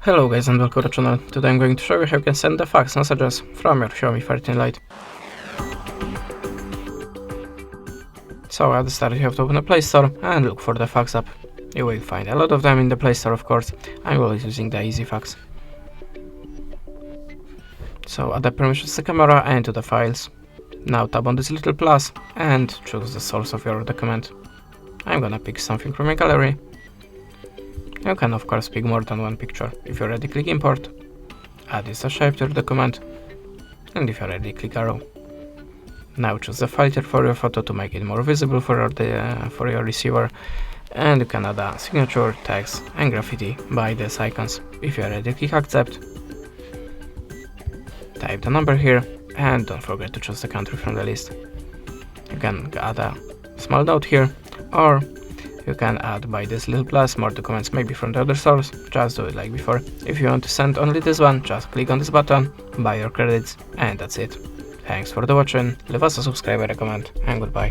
Hello guys and welcome to the channel. Today I'm going to show you how you can send the fax messages from your Xiaomi 13 Lite. So at the start you have to open the Play Store and look for the fax app. You will find a lot of them in the Play Store, of course. I'm always using the Easy Fax. So add the permissions to the camera and to the files. Now tap on this little plus and choose the source of your document. I'm gonna pick something from my gallery. You can of course pick more than one picture. If you're ready, click import, add this shape to your document, and if you're ready, click arrow. Now choose the filter for your photo to make it more visible for your receiver, and you can add a signature, text and graffiti by these icons. If you're ready, click accept, type the number here, and don't forget to choose the country from the list. You can add a small note here, or you can add by this little plus more documents maybe from the other source. Just do it like before. If you want to send only this one, just click on this button, buy your credits, and that's it. Thanks for the watching, leave us a subscribe and a comment, and goodbye.